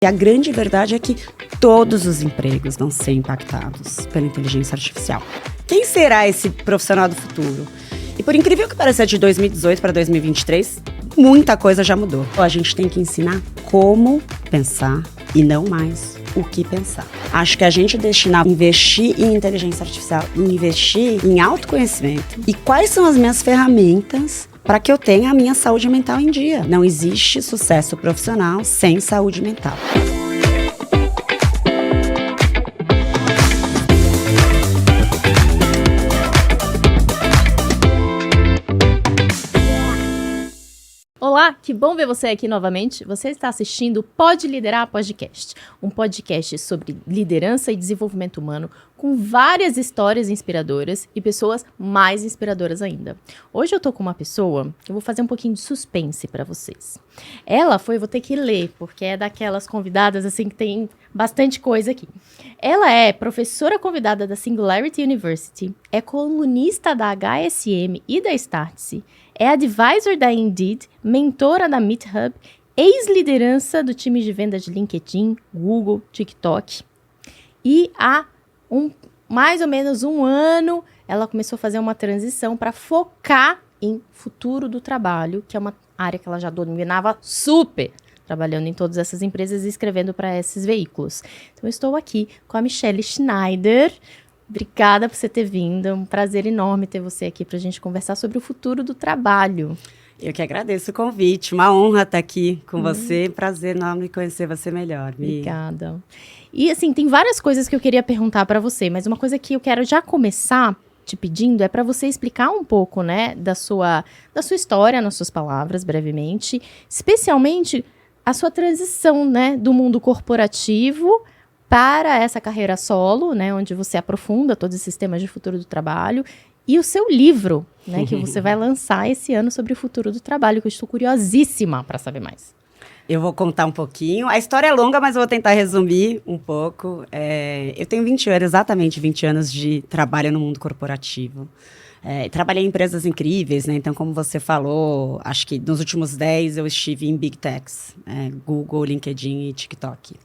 E a grande verdade é que todos os empregos vão ser impactados pela inteligência artificial. Quem será esse profissional do futuro? E por incrível que pareça, de 2018 para 2023, muita coisa já mudou. A gente tem que ensinar como pensar e não mais o que pensar. Acho que a gente destinar investir em inteligência artificial, investir em autoconhecimento e quais são as minhas ferramentas para que eu tenha a minha saúde mental em dia. Não existe sucesso profissional sem saúde mental. Olá, que bom ver você aqui novamente. Você está assistindo o Pode Liderar Podcast, um podcast sobre liderança e desenvolvimento humano com várias histórias inspiradoras e pessoas mais inspiradoras ainda. Hoje eu tô com uma pessoa, eu vou fazer um pouquinho de suspense para vocês. Eu vou ter que ler, porque é daquelas convidadas assim que tem bastante coisa aqui. Ela é professora convidada da Singularity University, é colunista da HSM e da Startse, é advisor da Indeed, mentora da MeetHub, ex-liderança do time de venda de LinkedIn, Google, TikTok. E há mais ou menos um ano, ela começou a fazer uma transição para focar em futuro do trabalho, que é uma área que ela já dominava super, trabalhando em todas essas empresas e escrevendo para esses veículos. Então, eu estou aqui com a Michelle Schneider. Obrigada por você ter vindo, é um prazer enorme ter você aqui para a gente conversar sobre o futuro do trabalho. Eu que agradeço o convite, uma honra estar aqui com você, prazer enorme conhecer você melhor. Obrigada. E assim, tem várias coisas que eu queria perguntar para você, mas uma coisa que eu quero já começar te pedindo é para você explicar um pouco, né, da sua história, nas suas palavras, brevemente, especialmente a sua transição, né, do mundo corporativo para essa carreira solo, né, onde você aprofunda todos esses temas de futuro do trabalho, e o seu livro, né, que você vai lançar esse ano sobre o futuro do trabalho, que eu estou curiosíssima para saber mais. Eu vou contar um pouquinho. A história é longa, mas eu vou tentar resumir um pouco. Eu tenho exatamente 20 anos de trabalho no mundo corporativo. Trabalhei em empresas incríveis, né? Então, como você falou, acho que nos últimos 10 eu estive em Big Techs, Google, LinkedIn e TikTok.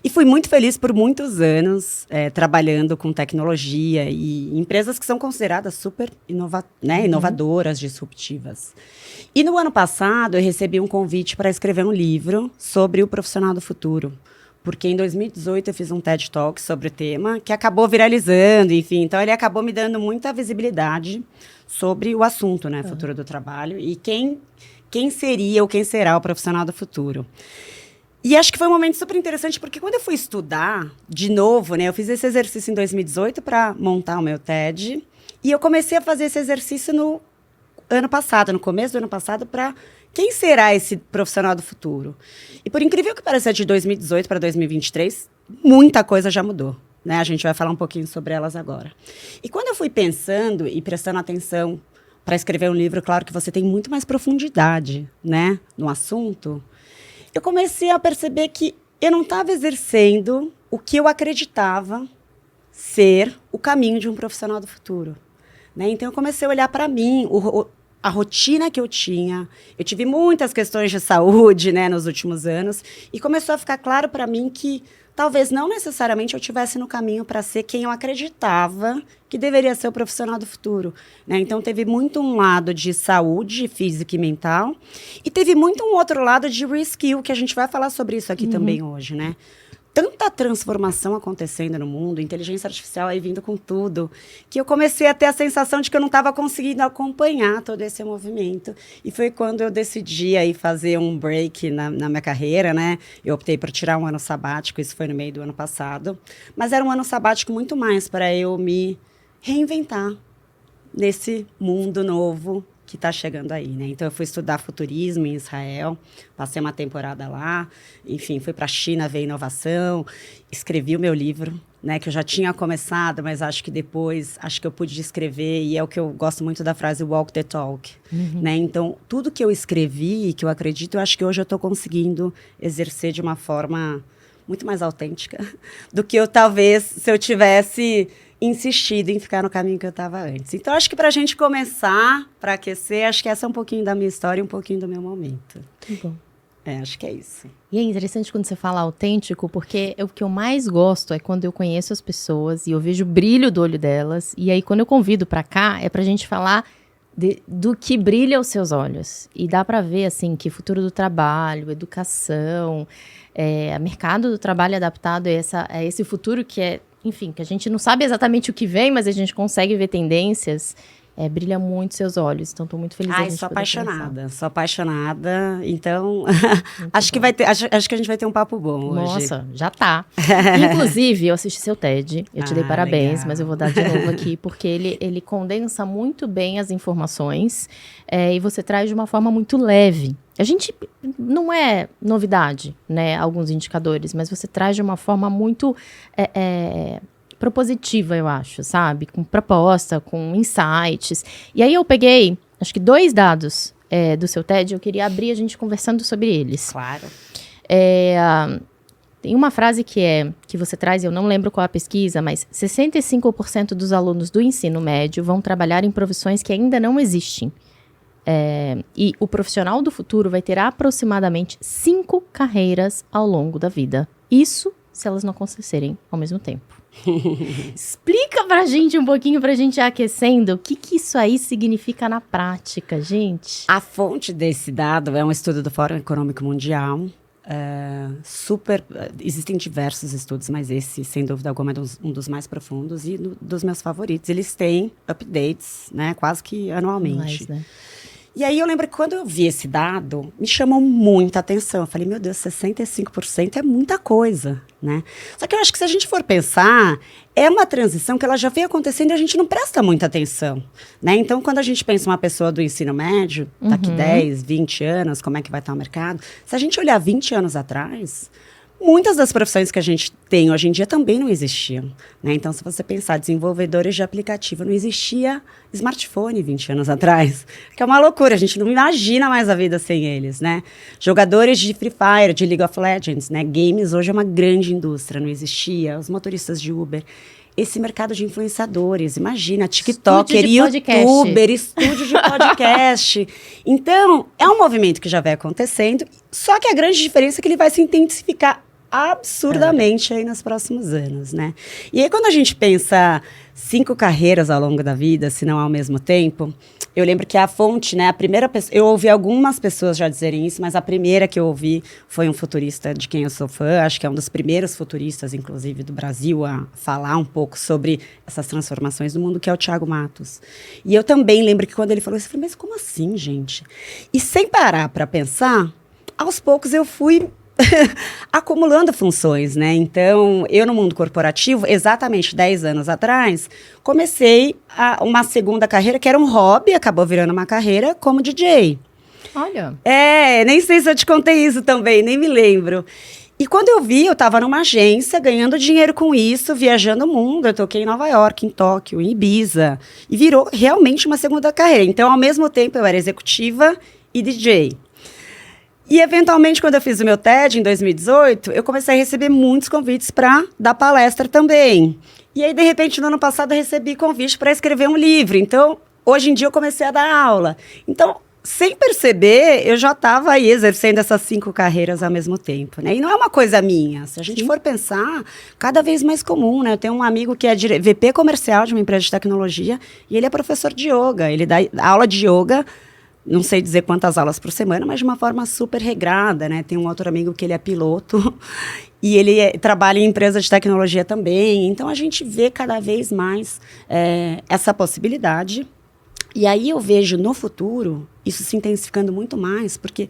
E fui muito feliz por muitos anos trabalhando com tecnologia e empresas que são consideradas super inovadoras, disruptivas. E no ano passado, eu recebi um convite para escrever um livro sobre o profissional do futuro. Porque em 2018 eu fiz um TED Talk sobre o tema, que acabou viralizando, enfim. Então, ele acabou me dando muita visibilidade sobre o assunto, né? Futuro do trabalho. E quem seria ou quem será o profissional do futuro. E acho que foi um momento super interessante, porque quando eu fui estudar, de novo, né? Eu fiz esse exercício em 2018 para montar o meu TED. E eu comecei a fazer esse exercício no começo do ano passado, para quem será esse profissional do futuro. E por incrível que pareça, de 2018 para 2023, muita coisa já mudou, né? A gente vai falar um pouquinho sobre elas agora. E quando eu fui pensando e prestando atenção para escrever um livro, claro que você tem muito mais profundidade, né, no assunto, eu comecei a perceber que eu não estava exercendo o que eu acreditava ser o caminho de um profissional do futuro, né? Então, eu comecei a olhar para mim, a rotina que eu tinha. Eu tive muitas questões de saúde, né, nos últimos anos, e começou a ficar claro para mim que talvez não necessariamente eu estivesse no caminho para ser quem eu acreditava que deveria ser o profissional do futuro, né? Então, teve muito um lado de saúde física e mental, e teve muito um outro lado de reskill, que a gente vai falar sobre isso aqui também hoje, né? Tanta transformação acontecendo no mundo, inteligência artificial aí vindo com tudo, que eu comecei a ter a sensação de que eu não estava conseguindo acompanhar todo esse movimento. E foi quando eu decidi aí fazer um break na minha carreira, né? Eu optei por tirar um ano sabático, isso foi no meio do ano passado. Mas era um ano sabático muito mais para eu me reinventar nesse mundo novo que está chegando aí, né? Então, eu fui estudar futurismo em Israel, passei uma temporada lá, enfim, fui para a China ver inovação, escrevi o meu livro, né, que eu já tinha começado, mas acho que depois, que eu pude escrever, e é o que eu gosto muito da frase walk the talk, né? Então, tudo que eu escrevi e que eu acredito, eu acho que hoje eu estou conseguindo exercer de uma forma muito mais autêntica do que eu, talvez, se eu tivesse insistido em ficar no caminho que eu estava antes. Então, acho que para a gente começar, para aquecer, acho que essa é um pouquinho da minha história e um pouquinho do meu momento. Bom. Acho que é isso. E é interessante quando você fala autêntico, porque o que eu mais gosto é quando eu conheço as pessoas e eu vejo o brilho do olho delas. E aí, quando eu convido pra cá, é pra gente falar do que brilha os seus olhos. E dá pra ver, assim, que futuro do trabalho, educação, mercado do trabalho adaptado a esse futuro que é, enfim, que a gente não sabe exatamente o que vem, mas a gente consegue ver tendências. Brilha muito seus olhos, então tô muito feliz. Sou apaixonada, então acho que a gente vai ter um papo bom hoje. Nossa, já tá. Inclusive, eu assisti seu TED, eu te dei parabéns, legal. Mas eu vou dar de novo aqui, porque ele condensa muito bem as informações e você traz de uma forma muito leve. A gente, não é novidade, né, alguns indicadores, mas você traz de uma forma muito propositiva, eu acho, sabe? Com proposta, com insights. E aí eu peguei, acho que 2 dados do seu TED, eu queria abrir a gente conversando sobre eles. Claro. Tem uma frase que você traz, eu não lembro qual a pesquisa, mas 65% dos alunos do ensino médio vão trabalhar em profissões que ainda não existem. E o profissional do futuro vai ter aproximadamente 5 carreiras ao longo da vida. Isso se elas não acontecerem ao mesmo tempo. Explica pra gente um pouquinho, pra gente ir aquecendo, o que isso aí significa na prática, gente? A fonte desse dado é um estudo do Fórum Econômico Mundial. Existem diversos estudos, mas esse, sem dúvida alguma, é um dos mais profundos e dos meus favoritos. Eles têm updates, né, quase que anualmente. Né? E aí eu lembro que quando eu vi esse dado, me chamou muita atenção. Eu falei, meu Deus, 65% é muita coisa, né? Só que eu acho que se a gente for pensar, é uma transição que ela já vem acontecendo e a gente não presta muita atenção, né? Então, quando a gente pensa uma pessoa do ensino médio, daqui 10, 20 anos, como é que vai estar o mercado? Se a gente olhar 20 anos atrás, muitas das profissões que a gente tem hoje em dia também não existiam, né? Então, se você pensar desenvolvedores de aplicativo, não existia smartphone 20 anos atrás, que é uma loucura, a gente não imagina mais a vida sem eles, né? Jogadores de Free Fire, de League of Legends, né? Games hoje é uma grande indústria, não existia. Os motoristas de Uber. Esse mercado de influenciadores, imagina, TikToker, YouTuber, estúdio de podcast. Então, é um movimento que já vem acontecendo, só que a grande diferença é que ele vai se intensificar absurdamente aí nos próximos anos, né? E aí, quando a gente pensa 5 carreiras ao longo da vida, se não ao mesmo tempo, eu lembro que a fonte, né, a primeira pessoa, eu ouvi algumas pessoas já dizerem isso, mas a primeira que eu ouvi foi um futurista de quem eu sou fã, acho que é um dos primeiros futuristas, inclusive, do Brasil, a falar um pouco sobre essas transformações do mundo, que é o Thiago Matos. E eu também lembro que quando ele falou isso, eu falei, mas como assim, gente? E sem parar para pensar, aos poucos eu fui acumulando funções, né? Então, eu no mundo corporativo, exatamente 10 anos atrás, comecei uma segunda carreira, que era um hobby, acabou virando uma carreira como DJ. Olha. Nem sei se eu te contei isso também, nem me lembro. E quando eu vi, eu estava numa agência, ganhando dinheiro com isso, viajando o mundo. Eu toquei em Nova York, em Tóquio, em Ibiza. E virou realmente uma segunda carreira. Então, ao mesmo tempo, eu era executiva e DJ. E, eventualmente, quando eu fiz o meu TED, em 2018, eu comecei a receber muitos convites para dar palestra também. E aí, de repente, no ano passado, eu recebi convite para escrever um livro. Então, hoje em dia, eu comecei a dar aula. Então, sem perceber, eu já estava aí exercendo essas 5 carreiras ao mesmo tempo, né? E não é uma coisa minha. Se a gente for pensar, cada vez mais comum, né? Eu tenho um amigo que é VP comercial de uma empresa de tecnologia e ele é professor de yoga. Ele dá aula de yoga, não sei dizer quantas aulas por semana, mas de uma forma super regrada, né? Tem um outro amigo que ele é piloto e ele trabalha em empresa de tecnologia também. Então, a gente vê cada vez mais essa possibilidade. E aí eu vejo no futuro isso se intensificando muito mais, porque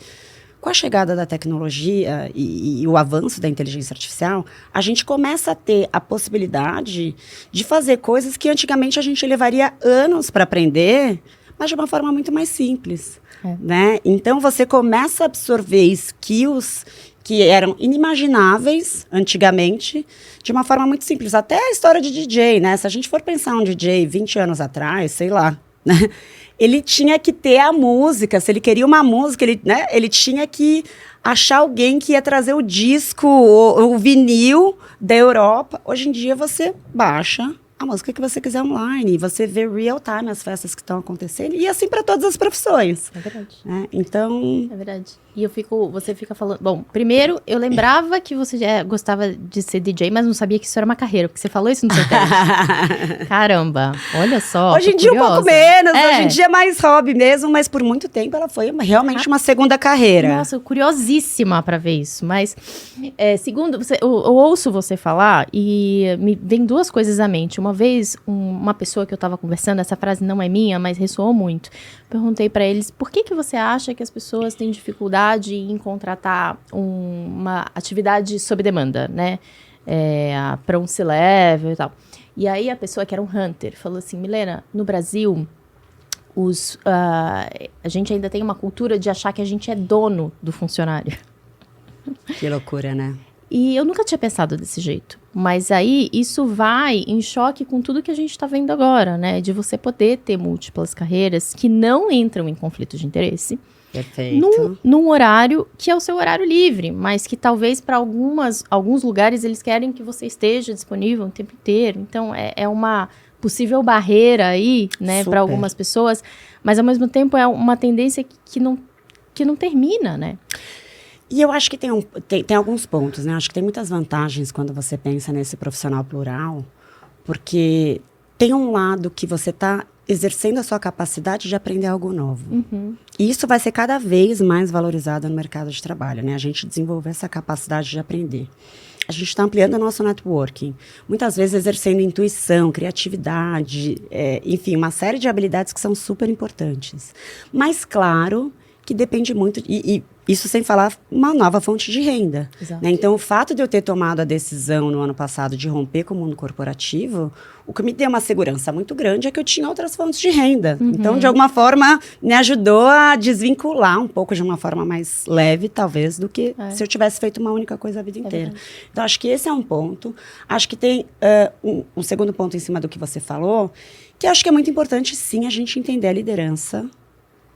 com a chegada da tecnologia e o avanço da inteligência artificial, a gente começa a ter a possibilidade de fazer coisas que antigamente a gente levaria anos para aprender, mas de uma forma muito mais simples, né? Então, você começa a absorver skills que eram inimagináveis antigamente, de uma forma muito simples. Até a história de DJ, né? Se a gente for pensar um DJ 20 anos atrás, sei lá, né? Ele tinha que ter a música, se ele queria uma música, ele tinha que achar alguém que ia trazer o disco, o vinil da Europa. Hoje em dia você baixa a música que você quiser online, você vê real time as festas que estão acontecendo, e assim para todas as profissões. É verdade. Né? Então... É verdade. E você fica falando... Bom, primeiro, eu lembrava que você já gostava de ser DJ, mas não sabia que isso era uma carreira, porque você falou isso no seu teste. Caramba, olha só. Hoje em dia um pouco menos, hoje em dia é mais hobby mesmo, mas por muito tempo ela foi realmente uma segunda carreira. Nossa, curiosíssima pra ver isso, mas segundo, eu ouço você falar e me vem duas coisas à mente. Uma vez, uma pessoa que eu tava conversando, essa frase não é minha, mas ressoou muito, perguntei pra eles, por que você acha que as pessoas têm dificuldade em contratar uma atividade sob demanda, né? Para um C-level e tal. E aí a pessoa que era um hunter falou assim, Milena, no Brasil, a gente ainda tem uma cultura de achar que a gente é dono do funcionário. Que loucura, né? E eu nunca tinha pensado desse jeito. Mas aí, isso vai em choque com tudo que a gente está vendo agora, né? De você poder ter múltiplas carreiras que não entram em conflito de interesse. Perfeito. Num horário que é o seu horário livre, mas que talvez para alguns lugares eles querem que você esteja disponível o tempo inteiro. Então, é uma possível barreira aí, né, para algumas pessoas. Mas, ao mesmo tempo, é uma tendência que não termina, né? E eu acho que tem alguns pontos, né? Acho que tem muitas vantagens quando você pensa nesse profissional plural, porque tem um lado que você está exercendo a sua capacidade de aprender algo novo. Uhum. E isso vai ser cada vez mais valorizado no mercado de trabalho, né? A gente desenvolver essa capacidade de aprender. A gente está ampliando o nosso networking, muitas vezes exercendo intuição, criatividade, enfim, uma série de habilidades que são super importantes. Mas, claro, que depende muito, e isso sem falar uma nova fonte de renda. Né? Então, o fato de eu ter tomado a decisão no ano passado de romper com o mundo corporativo, o que me deu uma segurança muito grande é que eu tinha outras fontes de renda. Uhum. Então, de alguma forma, me ajudou a desvincular um pouco de uma forma mais leve, talvez, do que se eu tivesse feito uma única coisa a vida inteira. Então, acho que esse é um ponto. Acho que tem um segundo ponto em cima do que você falou, que acho que é muito importante, sim, a gente entender a liderança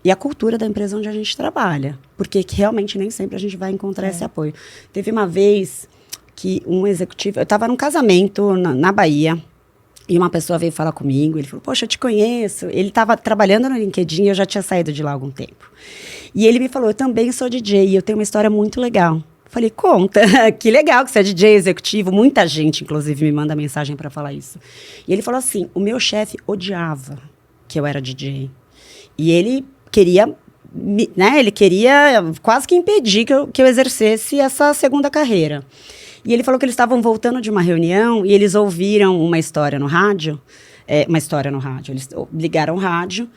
e a cultura da empresa onde a gente trabalha. Porque que realmente nem sempre a gente vai encontrar esse apoio. Teve uma vez que um executivo... Eu estava num casamento na Bahia, e uma pessoa veio falar comigo, ele falou, poxa, eu te conheço. Ele estava trabalhando no LinkedIn e eu já tinha saído de lá há algum tempo. E ele me falou, eu também sou DJ e eu tenho uma história muito legal. Falei, conta, que legal que você é DJ executivo. Muita gente, inclusive, me manda mensagem para falar isso. E ele falou assim, o meu chefe odiava que eu era DJ. E ele queria, né, ele queria quase que impedir que eu exercesse essa segunda carreira. E ele falou que eles estavam voltando de uma reunião e eles ouviram uma história no rádio, eles ligaram o rádio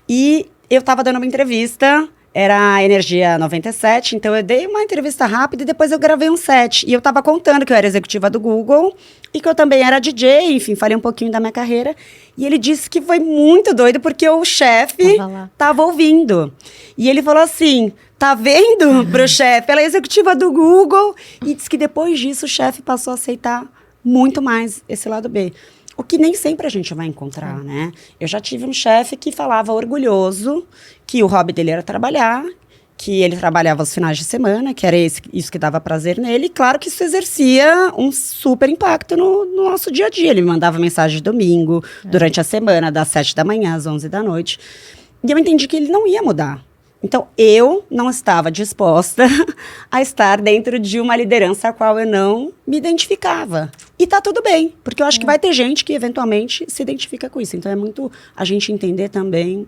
e eu estava dando uma entrevista, era a Energia 97, então eu dei uma entrevista rápida e depois eu gravei um set. E eu estava contando que eu era executiva do Google e que eu também era DJ, enfim, falei um pouquinho da minha carreira. E ele disse que foi muito doido porque o chefe estava ouvindo. E ele falou assim, tá vendo pro chefe? Ela é executiva do Google. E disse que depois disso o chefe passou a aceitar muito mais esse lado B. O que nem sempre a gente vai encontrar, né? Eu já tive um chefe que falava orgulhoso que o hobby dele era trabalhar, que ele trabalhava aos finais de semana, que era isso que dava prazer nele. E claro que isso exercia um super impacto no nosso dia a dia. Ele me mandava mensagem de domingo, durante a semana, das 7 da manhã às 11 da noite. E eu entendi que ele não ia mudar. Então, eu não estava disposta a estar dentro de uma liderança a qual eu não me identificava. E tá tudo bem, porque eu acho que vai ter gente que, eventualmente, se identifica com isso. Então, é muito a gente entender também,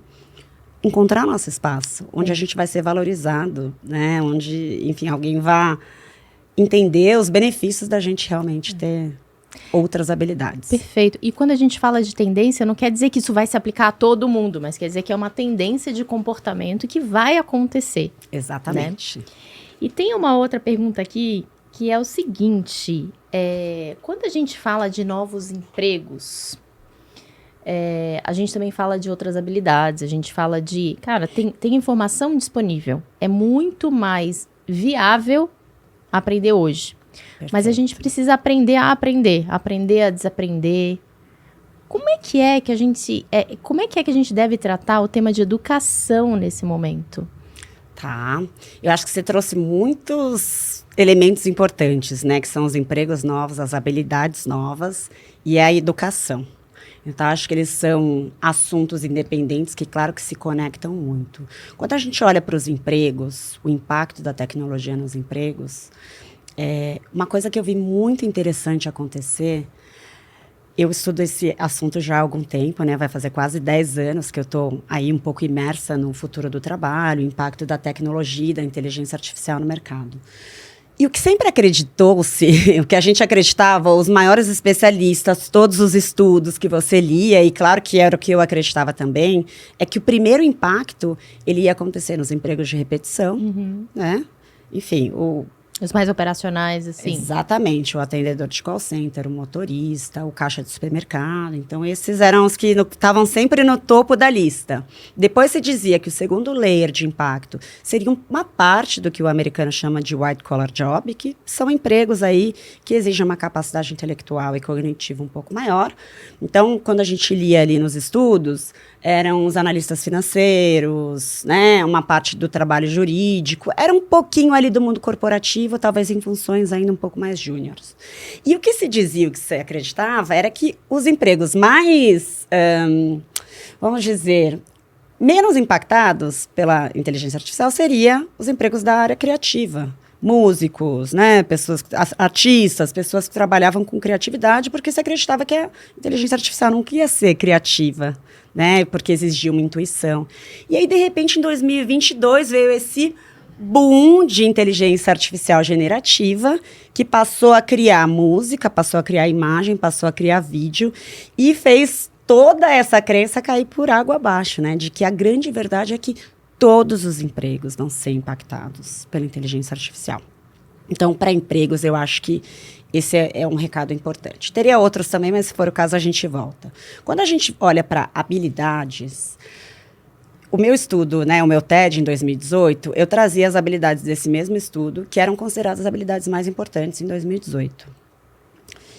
encontrar nosso espaço, onde a gente vai ser valorizado, né? Onde, enfim, alguém vá entender os benefícios da gente realmente ter outras habilidades. Perfeito. E quando a gente fala de tendência, não quer dizer que isso vai se aplicar a todo mundo, mas quer dizer que é uma tendência de comportamento que vai acontecer. Exatamente. Né? E tem uma outra pergunta aqui, que é o seguinte, quando a gente fala de novos empregos, a gente também fala de outras habilidades, a gente fala de, cara, tem informação disponível, é muito mais viável aprender hoje. Perfeito. Mas a gente precisa aprender a desaprender. Como é que a gente deve tratar o tema de educação nesse momento? Tá. Eu acho que você trouxe muitos elementos importantes, né? Que são os empregos novos, as habilidades novas e a educação. Então, acho que eles são assuntos independentes que, claro, que se conectam muito. Quando a gente olha para os empregos, o impacto da tecnologia nos empregos, uma coisa que eu vi muito interessante acontecer, eu estudo esse assunto já há algum tempo, né? Vai fazer quase 10 anos que eu estou aí um pouco imersa no futuro do trabalho, o impacto da tecnologia e da inteligência artificial no mercado. E o que sempre acreditou-se, o que a gente acreditava, os maiores especialistas, todos os estudos que você lia, e claro que era o que eu acreditava também, é que o primeiro impacto, ele ia acontecer nos empregos de repetição, né? Enfim, Os mais operacionais, assim. Exatamente, o atendedor de call center, o motorista, o caixa de supermercado. Então, esses eram os que estavam sempre no topo da lista. Depois se dizia que o segundo layer de impacto seria uma parte do que o americano chama de white collar job, que são empregos aí que exigem uma capacidade intelectual e cognitiva um pouco maior. Então, quando a gente lia ali nos estudos, eram os analistas financeiros, né, uma parte do trabalho jurídico, era um pouquinho ali do mundo corporativo, talvez em funções ainda um pouco mais júniores. E o que se dizia, o que se acreditava, era que os empregos mais, vamos dizer, menos impactados pela inteligência artificial seriam os empregos da área criativa. Músicos, né, artistas, pessoas que trabalhavam com criatividade, porque se acreditava que a inteligência artificial não ia ser criativa, né, porque exigia uma intuição. E aí, de repente, em 2022, veio esse boom de inteligência artificial generativa, que passou a criar música, passou a criar imagem, passou a criar vídeo, e fez toda essa crença cair por água abaixo, né, de que a grande verdade é que todos os empregos vão ser impactados pela inteligência artificial. Então, para empregos, eu acho que esse é um recado importante. Teria outros também, mas se for o caso, a gente volta. Quando a gente olha para habilidades, o meu estudo, né, o meu TED em 2018, eu trazia as habilidades desse mesmo estudo, que eram consideradas as habilidades mais importantes em 2018.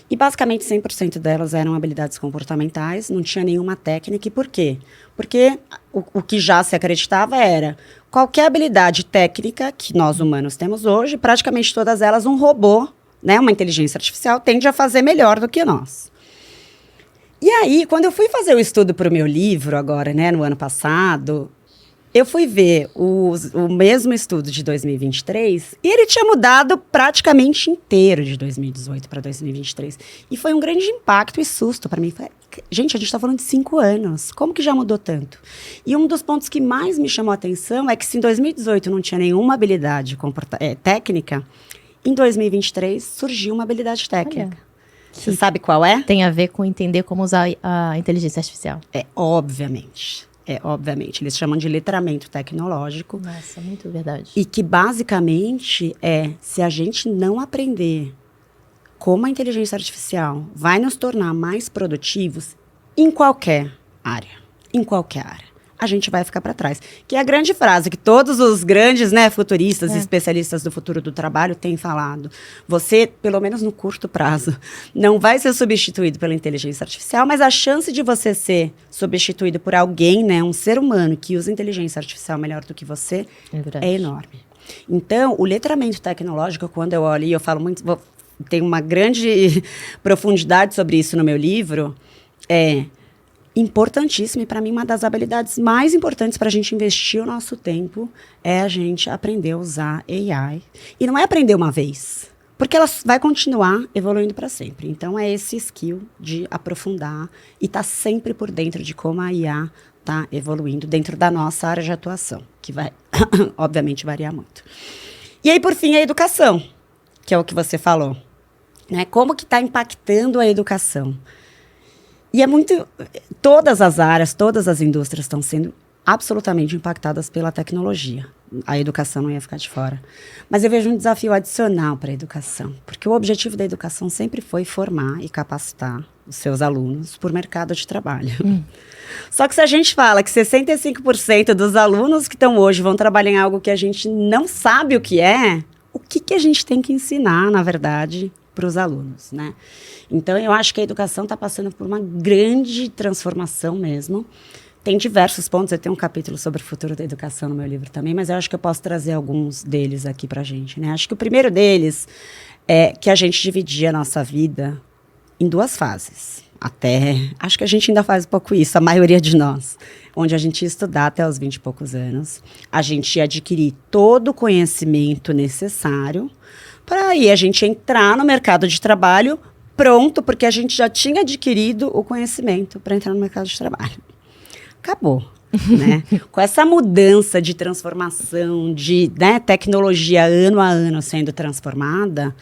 E basicamente 100% delas eram habilidades comportamentais, não tinha nenhuma técnica. E por quê? Porque o que já se acreditava era qualquer habilidade técnica que nós humanos temos hoje, praticamente todas elas, um robô, né, uma inteligência artificial, tende a fazer melhor do que nós. E aí, quando eu fui fazer o estudo para o meu livro agora, né, no ano passado, eu fui ver o mesmo estudo de 2023 e ele tinha mudado praticamente inteiro de 2018 para 2023. E foi um grande impacto e susto para mim. Falei, gente, a gente está falando de 5 anos. Como que já mudou tanto? E um dos pontos que mais me chamou a atenção é que se em 2018 não tinha nenhuma habilidade técnica, em 2023 surgiu uma habilidade técnica. Olha. Você sabe qual é? Tem a ver com entender como usar a inteligência artificial. Obviamente. Obviamente, eles chamam de letramento tecnológico. Nossa, muito verdade. E que basicamente se a gente não aprender como a inteligência artificial vai nos tornar mais produtivos em qualquer área, a gente vai ficar para trás. Que é a grande frase que todos os grandes, né, futuristas e especialistas do futuro do trabalho têm falado. Você, pelo menos no curto prazo, não vai ser substituído pela inteligência artificial, mas a chance de você ser substituído por alguém, né, um ser humano que usa inteligência artificial melhor do que você, é enorme. Então, o letramento tecnológico, quando eu olho, e eu falo muito, tenho uma grande profundidade sobre isso no meu livro, importantíssimo, e para mim uma das habilidades mais importantes para a gente investir o nosso tempo é a gente aprender a usar AI. E não é aprender uma vez, porque ela vai continuar evoluindo para sempre. Então é esse skill de aprofundar e estar sempre por dentro de como a IA está evoluindo dentro da nossa área de atuação, que vai, obviamente, variar muito. E aí, por fim, a educação, que é o que você falou, né? Como que está impactando a educação? E todas as áreas, todas as indústrias estão sendo absolutamente impactadas pela tecnologia. A educação não ia ficar de fora. Mas eu vejo um desafio adicional para a educação, porque o objetivo da educação sempre foi formar e capacitar os seus alunos por mercado de trabalho. Só que se a gente fala que 65% dos alunos que estão hoje vão trabalhar em algo que a gente não sabe o que a gente tem que ensinar, na verdade, para os alunos, né? Então, eu acho que a educação está passando por uma grande transformação mesmo. Tem diversos pontos, eu tenho um capítulo sobre o futuro da educação no meu livro também, mas eu acho que eu posso trazer alguns deles aqui para a gente, né? Acho que o primeiro deles é que a gente dividia a nossa vida em 2 fases. acho que a gente ainda faz um pouco isso, a maioria de nós, onde a gente ia estudar até os 20 e poucos anos, a gente ia adquirir todo o conhecimento necessário para aí a gente entrar no mercado de trabalho pronto, porque a gente já tinha adquirido o conhecimento para entrar no mercado de trabalho. Acabou. Né? Com essa mudança de transformação, de tecnologia ano a ano sendo transformada,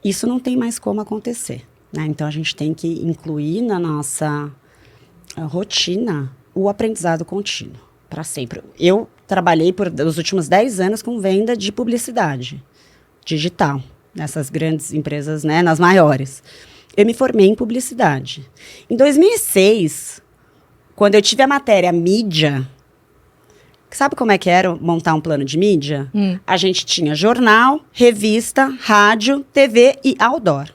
isso não tem mais como acontecer. Né? Então, a gente tem que incluir na nossa rotina o aprendizado contínuo, para sempre. Eu trabalhei por os últimos 10 anos com venda de publicidade digital, nessas grandes empresas, né, nas maiores. Eu me formei em publicidade. Em 2006, quando eu tive a matéria mídia, sabe como é que era montar um plano de mídia? A gente tinha jornal, revista, rádio, TV e outdoor.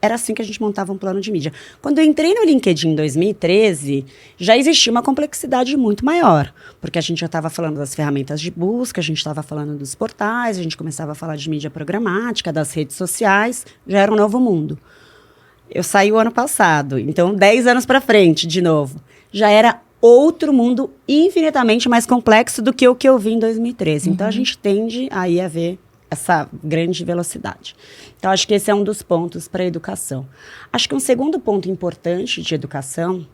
Era assim que a gente montava um plano de mídia. Quando eu entrei no LinkedIn em 2013, já existia uma complexidade muito maior, porque a gente já estava falando das ferramentas de busca, a gente estava falando dos portais, a gente começava a falar de mídia programática, das redes sociais, já era um novo mundo. Eu saí o ano passado, então 10 anos para frente, de novo. Já era outro mundo infinitamente mais complexo do que o que eu vi em 2013. Então, a gente tende aí a ver essa grande velocidade. Então, acho que esse é um dos pontos para a educação. Acho que um segundo ponto importante de educação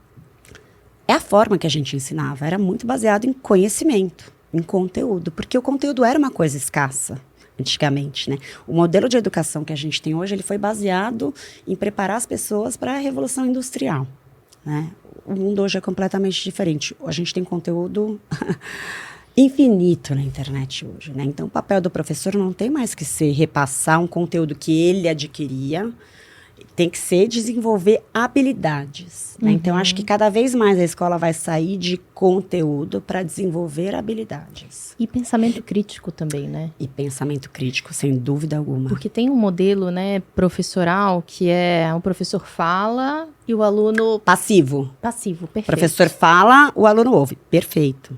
é a forma que a gente ensinava. Era muito baseado em conhecimento, em conteúdo, porque o conteúdo era uma coisa escassa antigamente, né? O modelo de educação que a gente tem hoje, ele foi baseado em preparar as pessoas para a Revolução Industrial, né? O mundo hoje é completamente diferente. A gente tem conteúdo infinito na internet hoje, né? Então, o papel do professor não tem mais que ser repassar um conteúdo que ele adquiria, tem que ser desenvolver habilidades, né? Então, acho que cada vez mais a escola vai sair de conteúdo para desenvolver habilidades. E pensamento crítico também, né? E pensamento crítico, sem dúvida alguma. Porque tem um modelo, né, professoral, que é o professor fala e o aluno... Passivo. Passivo, O perfeito. professor fala, o aluno ouve. Perfeito.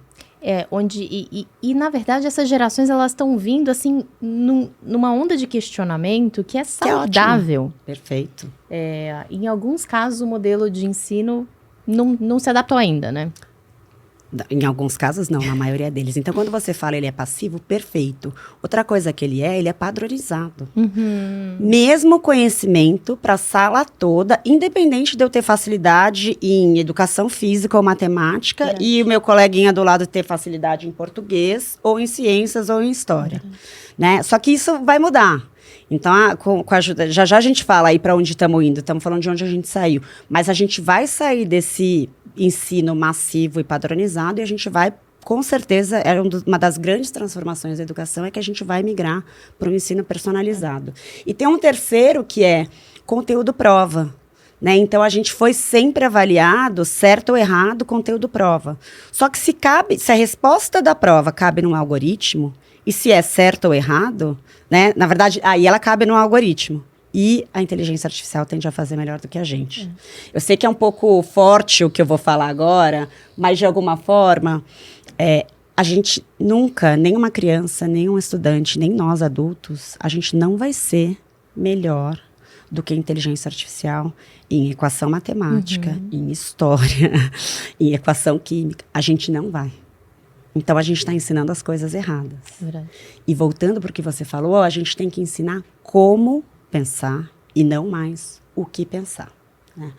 Na verdade, essas gerações, elas estão vindo, assim, numa onda de questionamento que é saudável. Perfeito. Em alguns casos, o modelo de ensino não se adaptou ainda, né? Em alguns casos, não, na maioria deles. Então, quando você fala ele é passivo, perfeito. Outra coisa que ele é padronizado. Mesmo conhecimento para a sala toda, independente de eu ter facilidade em educação física ou matemática, e o meu coleguinha do lado ter facilidade em português, ou em ciências, ou em história. Né? Só que isso vai mudar. Então, com a ajuda, já a gente fala aí para onde estamos indo, estamos falando de onde a gente saiu. Mas a gente vai sair desse ensino massivo e padronizado, e a gente vai, com certeza, uma das grandes transformações da educação é que a gente vai migrar para um ensino personalizado. E tem um terceiro que é conteúdo prova. Né? Então, a gente foi sempre avaliado, certo ou errado, conteúdo prova. Só que se a resposta da prova cabe num algoritmo, e se é certo ou errado, né? Na verdade, aí ela cabe num algoritmo. E a inteligência artificial tende a fazer melhor do que a gente. Eu sei que é um pouco forte o que eu vou falar agora, mas de alguma forma, a gente nunca, nenhuma criança, nenhum estudante, nem nós adultos, a gente não vai ser melhor do que a inteligência artificial em equação matemática, em história, em equação química. A gente não vai. Então, a gente está ensinando as coisas erradas. Verdade. E voltando para o que você falou, a gente tem que ensinar como pensar e não mais o que pensar. Né?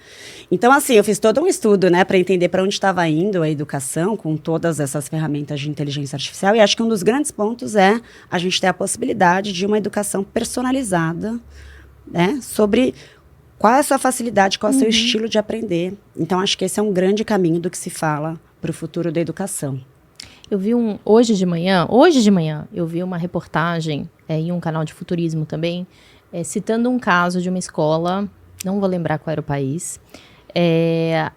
Então, assim, eu fiz todo um estudo, né, para entender para onde estava indo a educação com todas essas ferramentas de inteligência artificial. E acho que um dos grandes pontos é a gente ter a possibilidade de uma educação personalizada, né, sobre qual é a sua facilidade, qual é o seu estilo de aprender. Então, acho que esse é um grande caminho do que se fala para o futuro da educação. Eu vi hoje de manhã, eu vi uma reportagem em um canal de futurismo também, citando um caso de uma escola, não vou lembrar qual era o país,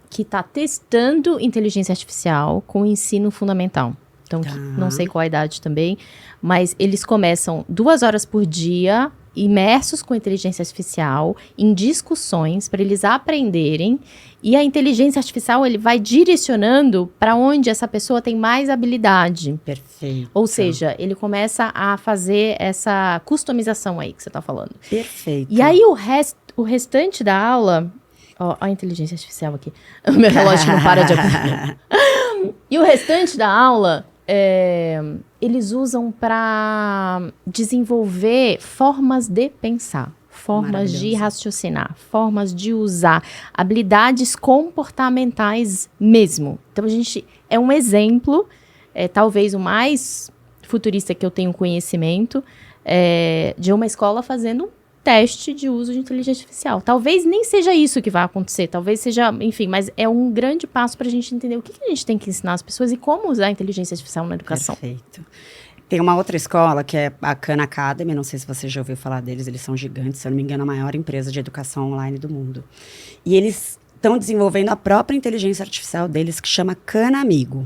que está testando inteligência artificial com o ensino fundamental. Então, não sei qual a idade também, mas eles começam 2 horas por dia, imersos com inteligência artificial, em discussões para eles aprenderem, e a inteligência artificial ele vai direcionando para onde essa pessoa tem mais habilidade. Perfeito. Ou seja, ele começa a fazer essa customização aí que você está falando. Perfeito. E aí o restante da aula Ó, a inteligência artificial aqui. O meu relógio não para de acompanhar. E o restante da aula, eles usam para desenvolver formas de pensar, formas de raciocinar, formas de usar, habilidades comportamentais mesmo. Então, é um exemplo, talvez o mais futurista que eu tenho conhecimento, de uma escola fazendo um teste de uso de inteligência artificial. Talvez nem seja isso que vai acontecer, talvez seja, enfim, mas é um grande passo para a gente entender o que a gente tem que ensinar as pessoas e como usar a inteligência artificial na educação. Perfeito. Tem uma outra escola, que é a Khan Academy, não sei se você já ouviu falar deles, eles são gigantes, se eu não me engano, a maior empresa de educação online do mundo. E eles estão desenvolvendo a própria inteligência artificial deles, que chama Khan Amigo.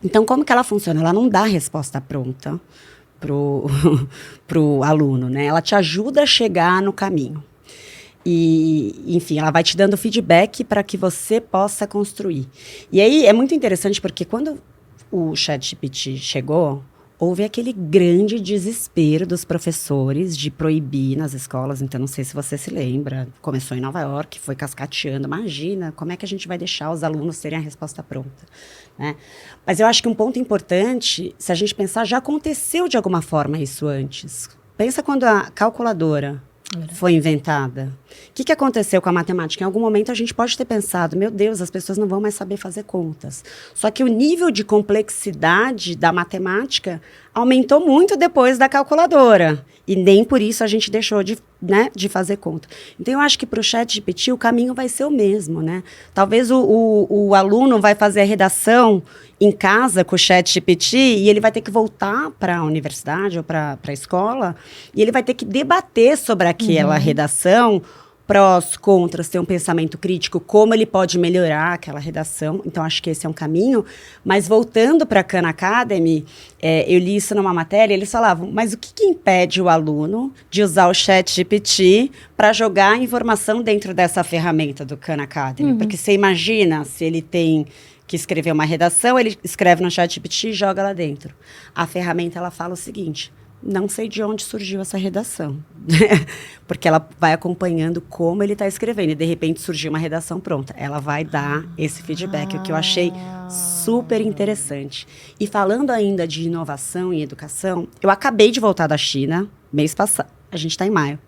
Então, como que ela funciona? Ela não dá a resposta pronta pro aluno, né? Ela te ajuda a chegar no caminho. E, enfim, ela vai te dando feedback para que você possa construir. E aí, é muito interessante, porque quando o ChatGPT chegou, houve aquele grande desespero dos professores de proibir nas escolas. Então, não sei se você se lembra, começou em Nova York, foi cascateando. Imagina, como é que a gente vai deixar os alunos terem a resposta pronta, né? Mas eu acho que um ponto importante, se a gente pensar, já aconteceu de alguma forma isso antes. Pensa quando a calculadora foi inventada. O que aconteceu com a matemática? Em algum momento a gente pode ter pensado, meu Deus, as pessoas não vão mais saber fazer contas. Só que o nível de complexidade da matemática aumentou muito depois da calculadora. E nem por isso a gente deixou de fazer conta. Então, eu acho que para o ChatGPT o caminho vai ser o mesmo, né? Talvez o aluno vai fazer a redação em casa com o ChatGPT e ele vai ter que voltar para a universidade ou para a escola e ele vai ter que debater sobre aquela redação, prós, contras, ter um pensamento crítico, como ele pode melhorar aquela redação. Então, acho que esse é um caminho. Mas, voltando para a Khan Academy, eu li isso numa matéria, eles falavam, mas o que impede o aluno de usar o ChatGPT para jogar a informação dentro dessa ferramenta do Khan Academy? Porque você imagina se ele tem que escrever uma redação, ele escreve no ChatGPT e joga lá dentro. A ferramenta, ela fala o seguinte: não sei de onde surgiu essa redação. Porque ela vai acompanhando como ele está escrevendo. E, de repente, surgiu uma redação pronta. Ela vai dar esse feedback, o que eu achei super interessante. E falando ainda de inovação em educação, eu acabei de voltar da China, mês passado. A gente está em maio.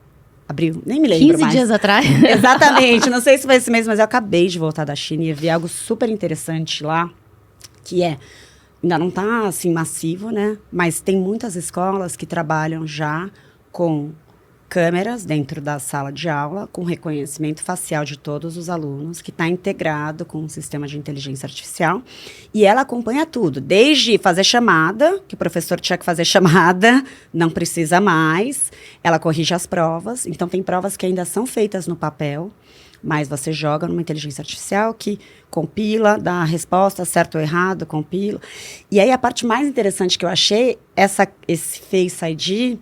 Abril, nem me lembro 15 mais. dias atrás. Exatamente. Não sei se foi esse mês, mas eu acabei de voltar da China e vi algo super interessante lá, que ainda não está, assim, massivo, né? Mas tem muitas escolas que trabalham já com câmeras dentro da sala de aula, com reconhecimento facial de todos os alunos, que está integrado com um sistema de inteligência artificial. E ela acompanha tudo, desde fazer chamada, que o professor tinha que fazer chamada, não precisa mais. Ela corrige as provas. Então, tem provas que ainda são feitas no papel, mas você joga numa inteligência artificial que compila, dá a resposta, certo ou errado, compila. E aí, a parte mais interessante que eu achei, esse Face ID,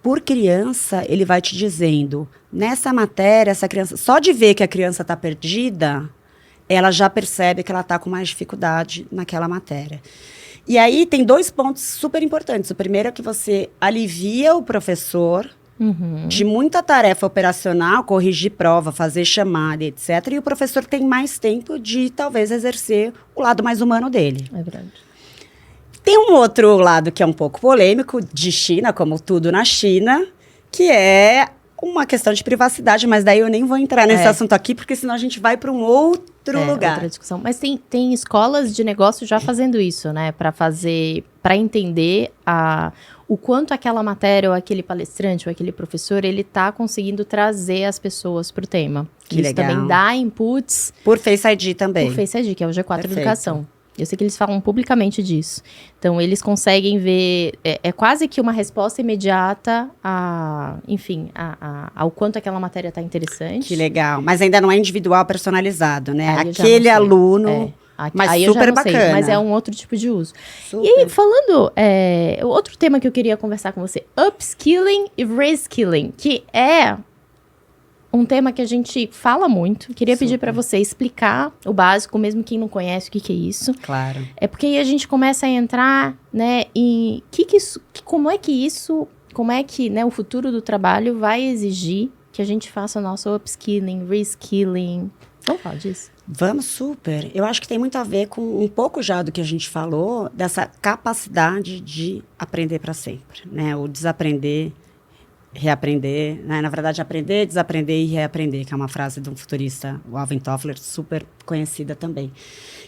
por criança, ele vai te dizendo, nessa matéria, essa criança, só de ver que a criança está perdida, ela já percebe que ela está com mais dificuldade naquela matéria. E aí, tem 2 pontos super importantes. O primeiro é que você alivia o professor de muita tarefa operacional, corrigir prova, fazer chamada, etc. E o professor tem mais tempo de, talvez, exercer o lado mais humano dele. É verdade. Tem um outro lado que é um pouco polêmico, de China, como tudo na China, que é uma questão de privacidade, mas daí eu nem vou entrar nesse assunto aqui, porque senão a gente vai para um outro lugar. Outra discussão. Mas tem escolas de negócio já fazendo isso, né? Para entender o quanto aquela matéria, ou aquele palestrante, ou aquele professor, ele está conseguindo trazer as pessoas para o tema. Que isso legal. também dá inputs. Por Face ID também. Por Face ID, que é o G4 Perfeito. Educação. Eu sei que eles falam publicamente disso. Então, eles conseguem ver... É quase que uma resposta imediata ao quanto aquela matéria está interessante. Que legal. Mas ainda não é individual, personalizado, né? Aí Aquele aluno... Mas aí super eu já não bacana. sei, mas é um outro tipo de uso. Super. E aí, falando... outro tema que eu queria conversar com você. Upskilling e reskilling. Que é um tema que a gente fala muito. Queria pedir para você explicar o básico, mesmo quem não conhece o que é isso. Claro. É porque aí a gente começa a entrar, né, em como é que né, o futuro do trabalho vai exigir que a gente faça o nosso upskilling, reskilling. Vamos falar disso. Vamos, super. Eu acho que tem muito a ver com um pouco já do que a gente falou, dessa capacidade de aprender para sempre, né? O desaprender, reaprender, né? Na verdade, aprender, desaprender e reaprender, que é uma frase de um futurista, o Alvin Toffler, super conhecida também.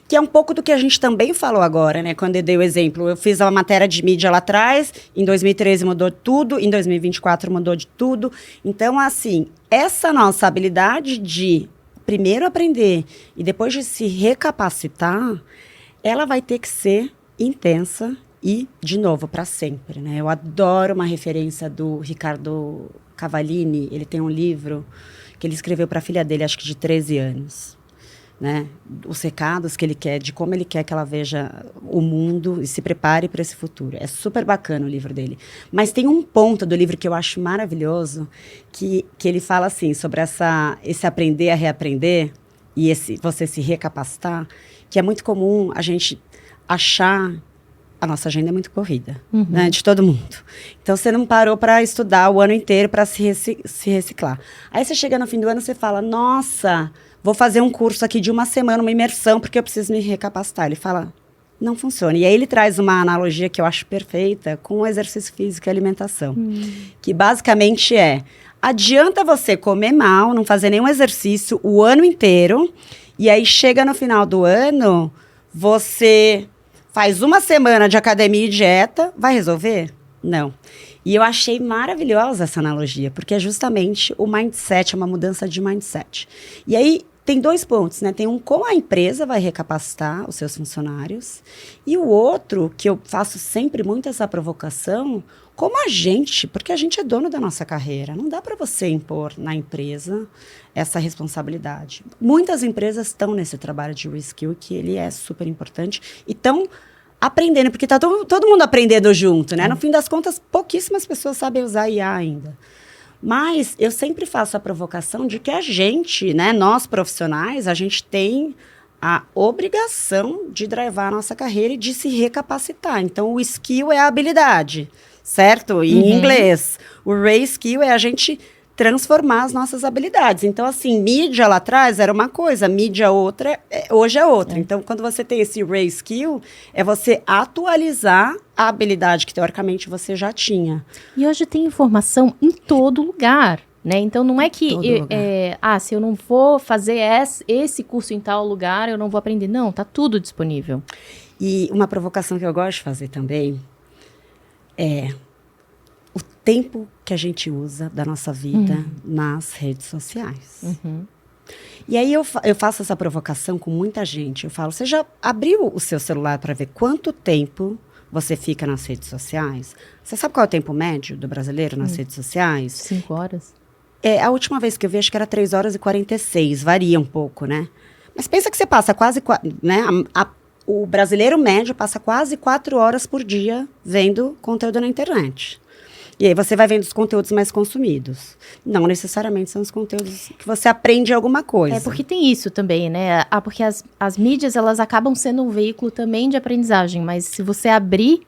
Que é um pouco do que a gente também falou agora, né? Quando eu dei o exemplo, eu fiz a matéria de mídia lá atrás, em 2013 mudou tudo, em 2024 mudou de tudo. Então, assim, essa nossa habilidade de primeiro aprender e depois de se recapacitar, ela vai ter que ser intensa e, de novo, para sempre, né? Eu adoro uma referência do Riccardo Cavallini. Ele tem um livro que ele escreveu para a filha dele, acho que de 13 anos. Né? Os recados que ele quer, de como ele quer que ela veja o mundo e se prepare para esse futuro. É super bacana o livro dele. Mas tem um ponto do livro que eu acho maravilhoso, que ele fala assim, sobre esse aprender a reaprender e você se recapacitar, que é muito comum a gente achar. A nossa agenda é muito corrida, né, de todo mundo. Então, você não parou para estudar o ano inteiro para se reciclar. Aí, você chega no fim do ano e você fala, nossa, vou fazer um curso aqui de uma semana, uma imersão, porque eu preciso me recapacitar. Ele fala, não funciona. E aí, ele traz uma analogia que eu acho perfeita com o exercício físico e alimentação. Que, basicamente, adianta você comer mal, não fazer nenhum exercício o ano inteiro, e aí, chega no final do ano, você faz uma semana de academia e dieta, vai resolver? Não. E eu achei maravilhosa essa analogia, porque é justamente o mindset, é uma mudança de mindset. E aí, tem 2 pontos, né? Tem um, como a empresa vai recapacitar os seus funcionários, e o outro, que eu faço sempre muito essa provocação, como a gente, porque a gente é dono da nossa carreira, não dá para você impor na empresa essa responsabilidade. Muitas empresas estão nesse trabalho de reskill, que ele é super importante, e estão aprendendo, porque está todo mundo aprendendo junto, né? No fim das contas, pouquíssimas pessoas sabem usar IA ainda. Mas eu sempre faço a provocação de que a gente, né, nós profissionais, a gente tem a obrigação de drivar a nossa carreira e de se recapacitar. Então, o skill é a habilidade, certo? E em inglês, o re-skill é a gente transformar as nossas habilidades. Então, assim, mídia lá atrás era uma coisa, mídia outra, hoje é outra. Então, quando você tem esse re-skill, é você atualizar a habilidade que, teoricamente, você já tinha. E hoje tem informação em todo lugar, né? Então, não é que, se eu não vou fazer esse curso em tal lugar, eu não vou aprender. Não, tá tudo disponível. E uma provocação que eu gosto de fazer também é o tempo que a gente usa da nossa vida nas redes sociais. E aí eu faço essa provocação com muita gente. Eu falo, você já abriu o seu celular para ver quanto tempo você fica nas redes sociais? Você sabe qual é o tempo médio do brasileiro nas redes sociais? 5 horas? A última vez que eu vi, acho que era 3 horas e 46. Varia um pouco, né? Mas pensa que você passa quase... né? O brasileiro médio passa quase 4 horas por dia vendo conteúdo na internet. E aí você vai vendo os conteúdos mais consumidos. Não necessariamente são os conteúdos que você aprende alguma coisa. É porque tem isso também, né? Porque as mídias, elas acabam sendo um veículo também de aprendizagem, mas se você abrir,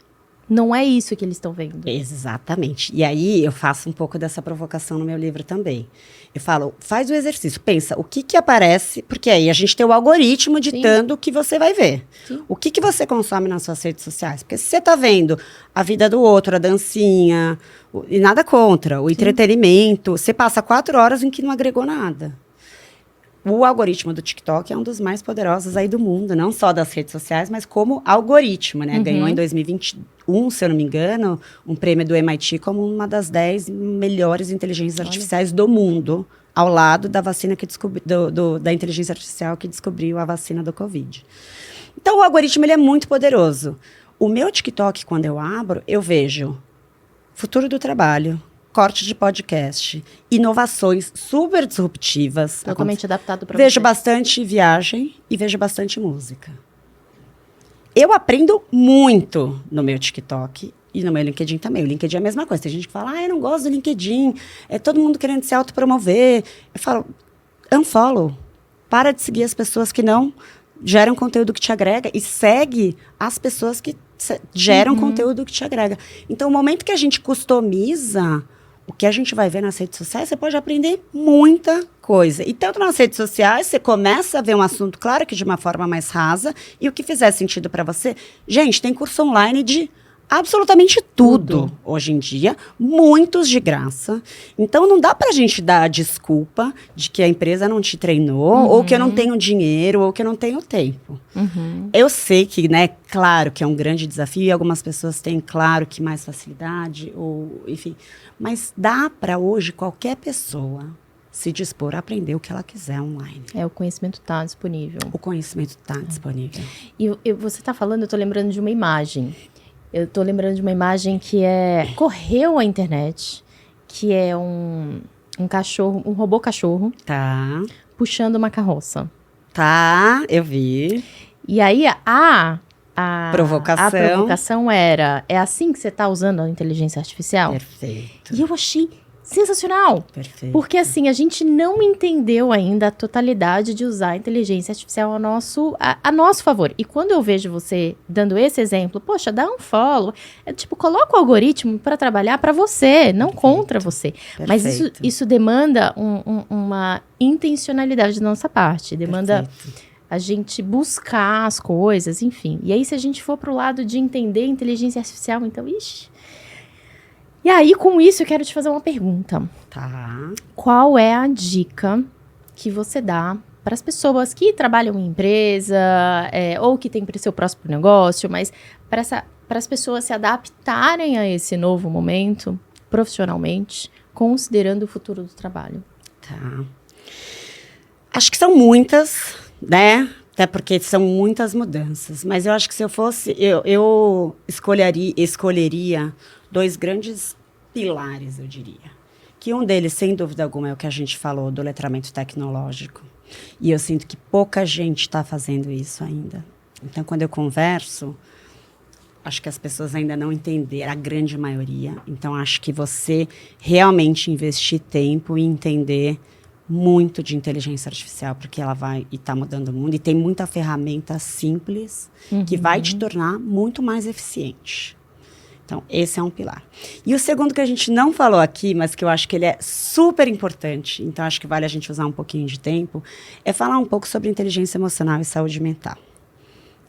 não é isso que eles estão vendo. Exatamente. E aí eu faço um pouco dessa provocação no meu livro também. Eu falo, faz o exercício, pensa o que aparece, porque aí a gente tem o algoritmo ditando o que você vai ver. Sim. O que você consome nas suas redes sociais? Porque se você está vendo a vida do outro, a dancinha, e nada contra, o entretenimento, você passa 4 horas em que não agregou nada. O algoritmo do TikTok é um dos mais poderosos aí do mundo, não só das redes sociais, mas como algoritmo, né? Ganhou em 2021, se eu não me engano, um prêmio do MIT como uma das 10 melhores inteligências artificiais do mundo, ao lado da vacina que da inteligência artificial que descobriu a vacina do Covid. Então, o algoritmo ele é muito poderoso. O meu TikTok, quando eu abro, eu vejo futuro do trabalho, corte de podcast, inovações super disruptivas. Totalmente adaptado para você. Vejo bastante viagem e vejo bastante música. Eu aprendo muito no meu TikTok e no meu LinkedIn também. O LinkedIn é a mesma coisa. Tem gente que fala, eu não gosto do LinkedIn, é todo mundo querendo se autopromover. Eu falo, unfollow. Para de seguir as pessoas que não geram conteúdo que te agrega e segue as pessoas que geram conteúdo que te agrega. Então, o momento que a gente customiza o que a gente vai ver nas redes sociais, você pode aprender muita coisa. E tanto nas redes sociais, você começa a ver um assunto, claro que de uma forma mais rasa, e o que fizer sentido para você. Gente, tem curso online de absolutamente tudo hoje em dia, muitos de graça. Então, não dá pra gente dar a desculpa de que a empresa não te treinou, ou que eu não tenho dinheiro, ou que eu não tenho tempo. Eu sei que, né, claro que é um grande desafio, e algumas pessoas têm, claro, que mais facilidade, ou enfim. Mas dá para hoje qualquer pessoa se dispor a aprender o que ela quiser online. O conhecimento está disponível. O conhecimento está disponível. E você está falando, eu estou lembrando de uma imagem. Eu tô lembrando de uma imagem que correu a internet, que é um cachorro, um robô cachorro. Tá. Puxando uma carroça. Tá, eu vi. E aí a provocação era, é assim que você tá usando a inteligência artificial? Perfeito. E eu achei sensacional. Perfeito. Porque assim, a gente não entendeu ainda a totalidade de usar a inteligência artificial a nosso favor. E quando eu vejo você dando esse exemplo, poxa, dá um follow. Coloca o algoritmo para trabalhar para você, não contra você. Perfeito. Mas isso demanda uma intencionalidade da nossa parte. Demanda a gente buscar as coisas, enfim. E aí, se a gente for pro lado de entender inteligência artificial, então, ixi... E aí, com isso, eu quero te fazer uma pergunta. Tá. Qual é a dica que você dá para as pessoas que trabalham em empresa, ou que têm seu próximo negócio, mas para as pessoas se adaptarem a esse novo momento, profissionalmente, considerando o futuro do trabalho? Tá. Acho que são muitas, né? Até porque são muitas mudanças. Mas eu acho que se eu fosse... Eu escolheria 2 grandes pilares, eu diria. Que um deles, sem dúvida alguma, é o que a gente falou do letramento tecnológico. E eu sinto que pouca gente está fazendo isso ainda. Então, quando eu converso, acho que as pessoas ainda não entenderam, a grande maioria. Então, acho que você realmente investir tempo e entender muito de inteligência artificial, porque ela vai e está mudando o mundo. E tem muita ferramenta simples que vai te tornar muito mais eficiente. Então, esse é um pilar. E o segundo que a gente não falou aqui, mas que eu acho que ele é super importante, então acho que vale a gente usar um pouquinho de tempo, é falar um pouco sobre inteligência emocional e saúde mental.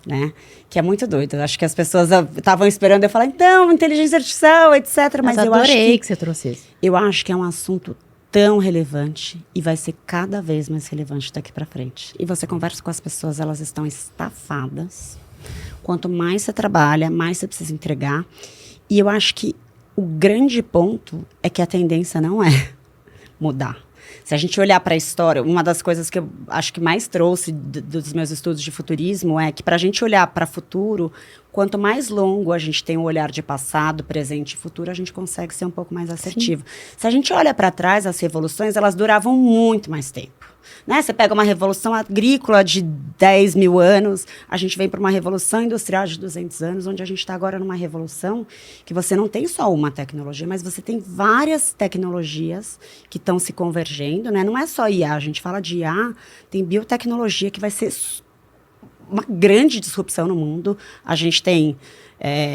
Né? Que é muito doido. Eu acho que as pessoas estavam esperando eu falar, então, inteligência artificial, etc. Mas eu adorei acho que você trouxe isso. Eu acho que é um assunto tão relevante e vai ser cada vez mais relevante daqui para frente. E você conversa com as pessoas, elas estão estafadas. Quanto mais você trabalha, mais você precisa entregar. E eu acho que o grande ponto é que a tendência não é mudar. Se a gente olhar para a história, uma das coisas que eu acho que mais trouxe dos meus estudos de futurismo é que para a gente olhar para o futuro, quanto mais longo a gente tem o olhar de passado, presente e futuro, a gente consegue ser um pouco mais assertivo. Sim. Se a gente olha para trás, as revoluções, elas duravam muito mais tempo. Né? Você pega uma revolução agrícola de 10 mil anos, a gente vem para uma revolução industrial de 200 anos, onde a gente está agora numa revolução que você não tem só uma tecnologia, mas você tem várias tecnologias que estão se convergendo. Né? Não é só IA, a gente fala de IA, tem biotecnologia que vai ser uma grande disrupção no mundo. A gente tem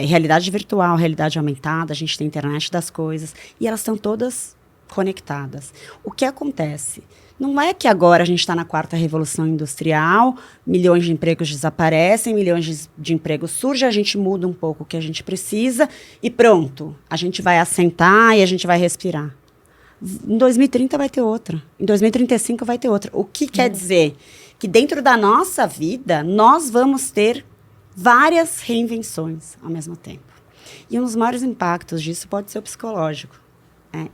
realidade virtual, realidade aumentada, a gente tem internet das coisas, e elas estão todas conectadas. O que acontece? Não é que agora a gente está na 4ª revolução industrial, milhões de empregos desaparecem, milhões de empregos surgem, a gente muda um pouco o que a gente precisa e pronto, a gente vai assentar e a gente vai respirar. Em 2030 vai ter outra, em 2035 vai ter outra. O que quer dizer? Que dentro da nossa vida, nós vamos ter várias reinvenções ao mesmo tempo. E um dos maiores impactos disso pode ser o psicológico.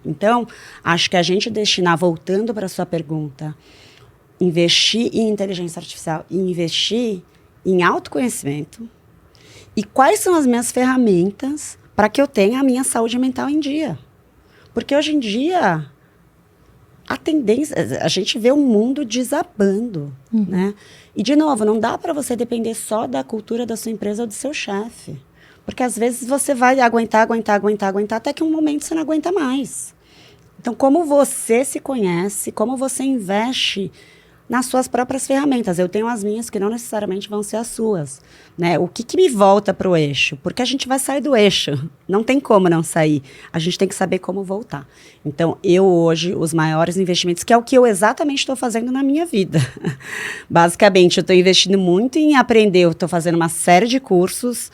Então, acho que a gente destinar, voltando para a sua pergunta, investir em inteligência artificial e investir em autoconhecimento e quais são as minhas ferramentas para que eu tenha a minha saúde mental em dia. Porque hoje em dia, a tendência, a gente vê o mundo desabando, né? E, de novo, não dá para você depender só da cultura da sua empresa ou do seu chefe. Porque, às vezes, você vai aguentar, até que um momento você não aguenta mais. Então, como você se conhece, como você investe nas suas próprias ferramentas. Eu tenho as minhas que não necessariamente vão ser as suas, né? O que me volta para o eixo? Porque a gente vai sair do eixo, não tem como não sair. A gente tem que saber como voltar. Então, eu hoje, os maiores investimentos, que é o que eu exatamente estou fazendo na minha vida. Basicamente, eu estou investindo muito em aprender, eu estou fazendo uma série de cursos,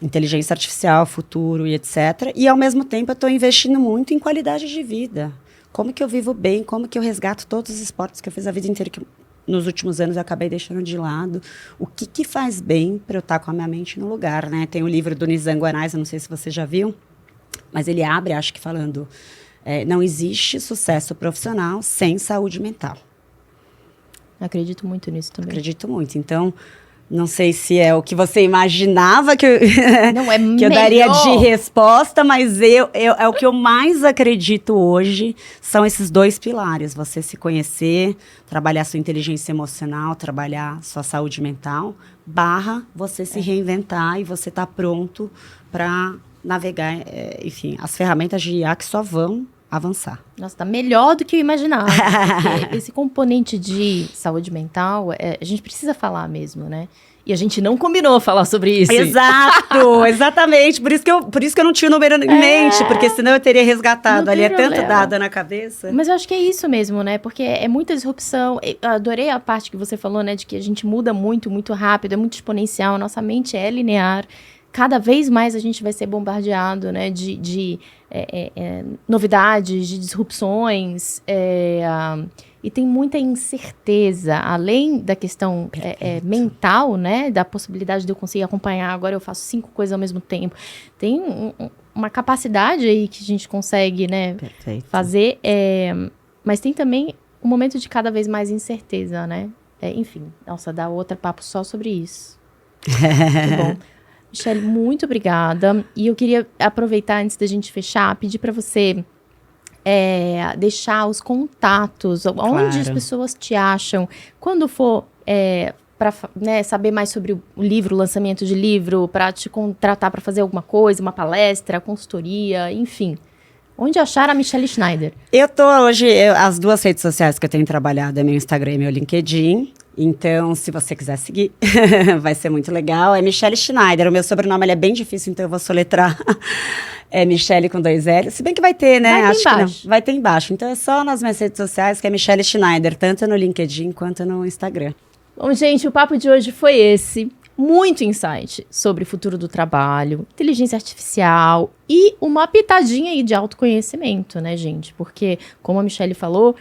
inteligência artificial, futuro e etc. E, ao mesmo tempo, eu estou investindo muito em qualidade de vida. Como que eu vivo bem, como que eu resgato todos os esportes que eu fiz a vida inteira, que nos últimos anos eu acabei deixando de lado. O que faz bem para eu estar com a minha mente no lugar, né? Tem o livro do Nizam Guanais, eu não sei se você já viu, mas ele abre, acho que falando, não existe sucesso profissional sem saúde mental. Acredito muito nisso também. Acredito muito. Então, não sei se é o que você imaginava que eu, não, é que eu daria de resposta, mas é o que eu mais acredito hoje, são esses 2 pilares. Você se conhecer, trabalhar sua inteligência emocional, trabalhar sua saúde mental, / você se reinventar e você tá pronto para navegar, enfim, as ferramentas de IA que só vão avançar. Nossa, tá melhor do que eu imaginava. Esse componente de saúde mental, a gente precisa falar mesmo, né? E a gente não combinou falar sobre isso. Exato, exatamente. Por isso que eu não tinha o número em mente, porque senão eu teria resgatado. Ali é tanto dado na cabeça. Mas eu acho que é isso mesmo, né? Porque é muita disrupção. Eu adorei a parte que você falou, né? De que a gente muda muito, muito rápido, é muito exponencial. A nossa mente é linear. Cada vez mais a gente vai ser bombardeado, né, de novidades, de disrupções, e tem muita incerteza, além da questão mental, né, da possibilidade de eu conseguir acompanhar, agora eu faço 5 coisas ao mesmo tempo. Tem uma capacidade aí que a gente consegue, né, fazer, mas tem também um momento de cada vez mais incerteza, né, enfim, nossa, dá outro papo só sobre isso. Muito bom. Michele, muito obrigada. E eu queria aproveitar, antes da gente fechar, pedir para você deixar os contatos, claro, onde as pessoas te acham, quando for para saber mais sobre o livro, o lançamento de livro, para te contratar para fazer alguma coisa, uma palestra, consultoria, enfim. Onde achar a Michele Schneider? Eu tô hoje, as 2 redes sociais que eu tenho trabalhado é meu Instagram e meu LinkedIn. Então, se você quiser seguir, vai ser muito legal. É Michele Schneider. O meu sobrenome ele é bem difícil, então eu vou soletrar. É Michele com 2 L. Se bem que vai ter, né? Vai ter embaixo. Vai ter embaixo. Então, é só nas minhas redes sociais que é Michele Schneider, tanto no LinkedIn quanto no Instagram. Bom, gente, o papo de hoje foi esse. Muito insight sobre o futuro do trabalho, inteligência artificial e uma pitadinha aí de autoconhecimento, né, gente? Porque, como a Michele falou,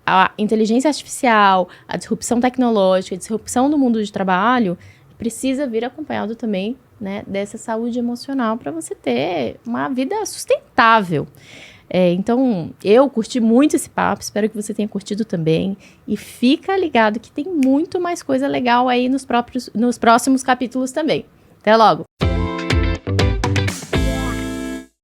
a inteligência artificial, a disrupção tecnológica, a disrupção do mundo de trabalho precisa vir acompanhado também, né, dessa saúde emocional para você ter uma vida sustentável. Então, eu curti muito esse papo, espero que você tenha curtido também. E fica ligado que tem muito mais coisa legal aí nos próximos capítulos também. Até logo!